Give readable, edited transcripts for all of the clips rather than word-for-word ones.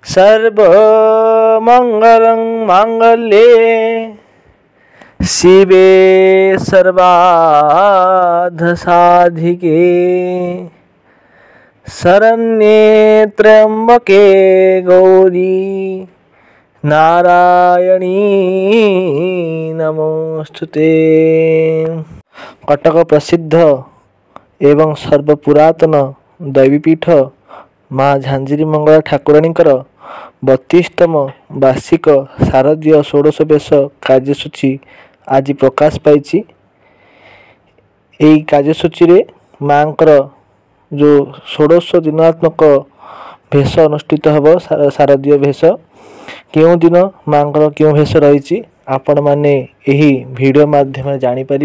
सर्वमङ्गलं माङ्गल्ये शिवे सर्वार्धसाधिके शरण्ये त्र्यम्बके गौरी नारायणी नमोस्तुते। कटक प्रसिद्ध एवं सर्वपुरातन दैवीपीठ माँ झांझरी मंगला ठाकुराणींकर 32तम वार्षिक शारदीय षोडश बेश कार्यसूची आज प्रकाश पाई। कार्यसूची माँकर जो षोडश दिनात्मक भेष अनुष्ठित हम शारदीय भेष क्यों दिन माँकर क्यों भेष रही आपण मैंने यही वीडियो माध्यम जानीपर।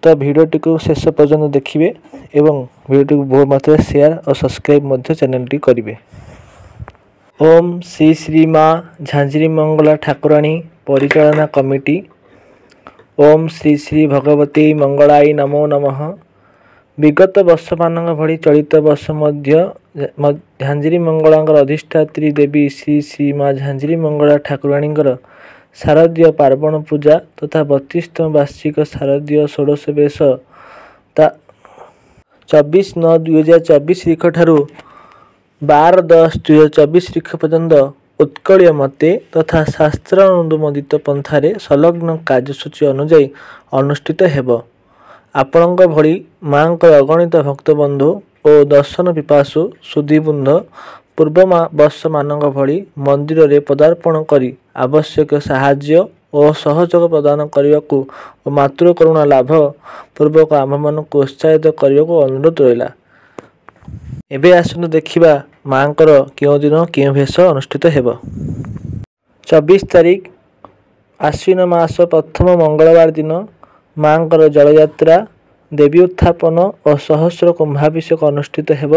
तो वीडियोटी को शेष पर्यंत देखिए एवं वीडियोटी को बहुत मात्रा शेयर और सब्सक्राइब चैनल टी करेंगे। ओम श्री श्री माँ झांझरी मंगला ठाकुराणी परिचालना कमिटी। ओम श्री श्री भगवती मंगलाई नमो नमः। विगत वर्ष मान भली चलित वर्ष मध्य झांझरी मंगला अधिष्ठात्री देवी श्री श्री माँ झांझरी मंगला ठाकुराणी शारदीय पार्वण पूजा तथा 32तम वार्षिक शारदीय षोडश बेश 24/9/2024 तारीख ठारू 12/10/2024 तारीख पर्यंत उत्कलीय मते तथा शास्त्र अनुमोदित पंथारे संलग्न कार्यसूची अनुजाई अनुष्ठित हेब। आपणक भली माँक अगणित भक्तबंधु और दर्शन पिपासु सुधीबृंद पूर्व वर्ष मानक भली मंदिर रे पदार्पण करी आवश्यक साहाय्य और सहयोग प्रदान करने को और मातृकरुणा लाभ पूर्वक आम मान को उत्साहित करने को अनुरोध रहा। एबे आसनु देखिबा माँकर क्यों दिन क्यों भेष अनुष्ठित हेब। 24 तारीख आश्विन मास प्रथम मंगलवार दिन माँकर जलयात्रा देवी उत्थापन और सहस्र कुंभाभिषेक अनुष्ठित हेब।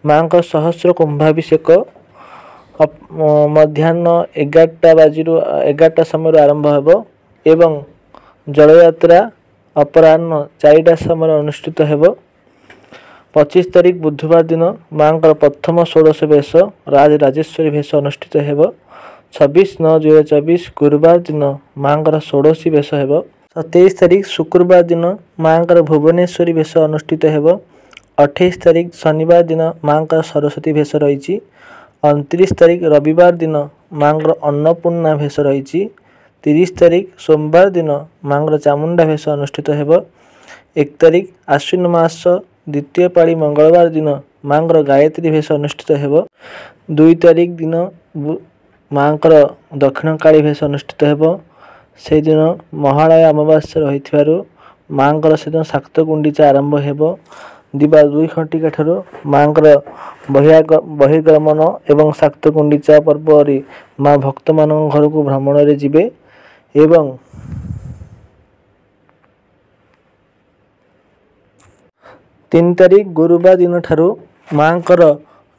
माँकर सहस्र कुंभाभिषेक मध्याह्न 11टा समय आरंभ होब एवं जलयात्रा अपराह्न 4टा समय अनुष्ठित हेब। 25 तारीख बुधवार दिन माँकर प्रथम षोडश बेश राजेश्वरी भेष अनुष्ठित हेब। 26/9/2024 गुरुवार दिन माँकर षोडशी बेश हेब। 27 तारीख शुक्रवार दिन माँकर भुवनेश्वरी भेष अनुष्ठित हेब। 28 तारीख शनिवार दिन माँकर सरस्वती भेष रही। 29 तारीख रविवार दिन माँकर अन्नपूर्णा भेष रही। 30 तारीख सोमवार दिन माँकर चामुंडा भेष अनुष्ठित हेब। 1 तारीख आश्विन मास द्वितीय पाली मंगलवार दिन माँकर गायत्री भेष अनुष्ठित हेब। 2 तारीख दिन माँकर दक्षिण काली भेष अनुष्ठित हेब। से दिन महालय अमावास्या रही माँकर से दिन शाक्त गुंडीचा आरंभ हेब। दिवा 2 घंटिका ठारू माँकर बहिर्गमन एवं शाक्त गुंडीचा पर्व माँ भक्त मान घर को भ्रमण रे जिबे एवं 3 तारीख गुरुवार दिन ठारू माँकर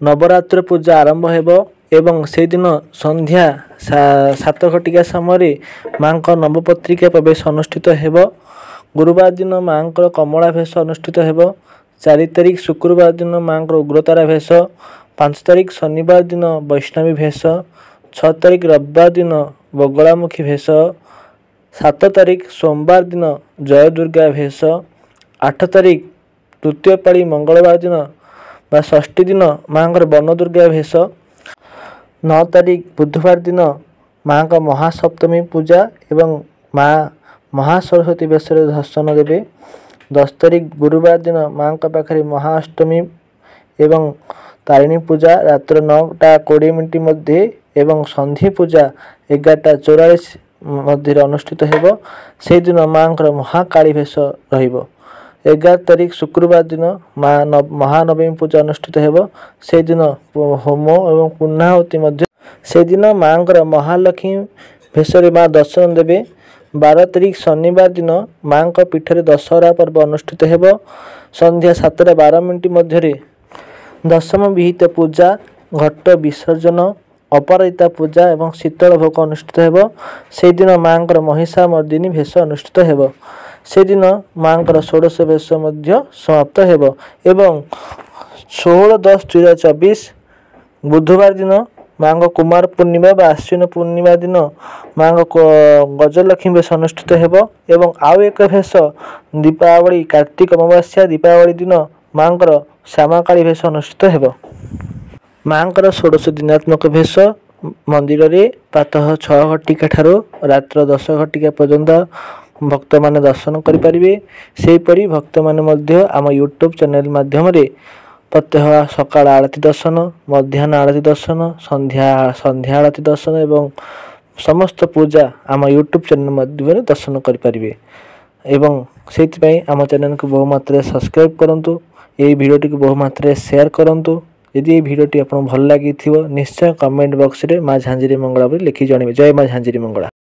नवरात्र पूजा आरंभ हेब एवं से दिन संध्या 7 घटिका समय माँकर नवपत्रिका प्रवेश अनुष्ठित हेब। गुरुवार दिन माँकर कमला भेष अनुष्ठित हेब। 4 तारीख शुक्रवार दिन माँकर उग्रतारा भेष। 5 तारीख शनिवार दिन वैष्णवी भेष। 6 तारीख रविवार दिन बगलामुखी भेष। 7 तारीख सोमवार दिन जय दुर्गा भेष। 8 तारीख तृतीय पाली मंगलवार दिन बा षष्ठी दिन माँकर वन दुर्गा भेष। 9 तारीख बुधवार दिन माँ का महासप्तमी पूजा एवं माँ महासरस्वती बेश दर्शन देवे। 10 तारीख गुरुवार दिन माँ का पाखरे महाअष्टमी एवं तारिणी पूजा रात्र 9:20 मध्य एवं संधि पूजा 11:44 मध्य अनुष्ठित हेब। से दिन माँ महाकाली भेष रहिब। 11 तारीख शुक्रवार दिन माँ महानवमी पूजा अनुष्ठित हेब। से दिन होम एवं पूर्णाहुति मध्य से दिन माँ महालक्ष्मी भेष माँ दर्शन देवे। 12 तारीख शनिवार दिन माँ पीठरे दशहरा पर्व अनुष्ठित हेब। संध्या 7:12 मध्य दशम विहित पूजा घट विसर्जन अपराजिता पूजा एवं शीतल भोग अनुष्ठित हेब। से दिन माँ महिषा मर्दिनी भेष अनुष्ठित हेब। से दिन माँ षोडश बेश समाप्त हेब एवं 16/10/2024 बुधवार दिन ମାଙ୍କ କୁମାର ପୂର୍ଣ୍ଣିମା ବା ଆଶ୍ୱିନ ପୂର୍ଣ୍ଣିମା ଦିନ ମାଙ୍କ ଗଜଲକ୍ଷ୍ମୀ ବେଶ ଅନୁଷ୍ଠିତ ହେବ। ଏବଂ ଆଉ ଏକ ବେଶ ଦୀପାବଳି କାର୍ତ୍ତିକ ଅମାବାସ୍ୟା ଦୀପାବଳି ଦିନ ମାଙ୍କର ଶ୍ୟାମାକାଳୀ ବେଶ ଅନୁଷ୍ଠିତ ହେବ। ମାଙ୍କର ଷୋଡ଼ଶ ଦିନାତ୍ମକ ବେଶ ମନ୍ଦିରରେ ପ୍ରାତଃ 6 ଘଟିକା ଠାରୁ ରାତ୍ର 10 ଘଟିକା ପର୍ଯ୍ୟନ୍ତ ଭକ୍ତମାନେ ଦର୍ଶନ କରିପାରିବେ। ସେହିପରି ଭକ୍ତମାନେ ମଧ୍ୟ ଆମ ୟୁଟ୍ୟୁବ୍ ଚ୍ୟାନେଲ୍ ମାଧ୍ୟମରେ ପ୍ରତ୍ୟହ ସକାଳ ଆଳତି ଦର୍ଶନ, ମଧ୍ୟାହ୍ନ ଆଳତି ଦର୍ଶନ, ସନ୍ଧ୍ୟା ଆଳତି ଦର୍ଶନ ଏବଂ ସମସ୍ତ ପୂଜା ଆମ ୟୁଟ୍ୟୁବ୍ ଚ୍ୟାନେଲ୍ ମାଧ୍ୟମରେ ଦର୍ଶନ କରିପାରିବେ। ଏବଂ ସେଥିପାଇଁ ଆମ ଚ୍ୟାନେଲ୍କୁ ବହୁ ମାତ୍ରାରେ ସବସ୍କ୍ରାଇବ୍ କରନ୍ତୁ। ଏହି ଭିଡ଼ିଓଟିକୁ ବହୁ ମାତ୍ରାରେ ସେୟାର କରନ୍ତୁ। ଯଦି ଏହି ଭିଡ଼ିଓଟି ଆପଣଙ୍କୁ ଭଲ ଲାଗିଥିବ ନିଶ୍ଚୟ କମେଣ୍ଟ ବକ୍ସରେ ମା ଝାଞ୍ଜିରୀ ମଙ୍ଗଳା ବୋଲି ଲେଖି ଜଣାଇବେ। ଜୟ ମା ଝାଞ୍ଜିରୀ ମଙ୍ଗଳା।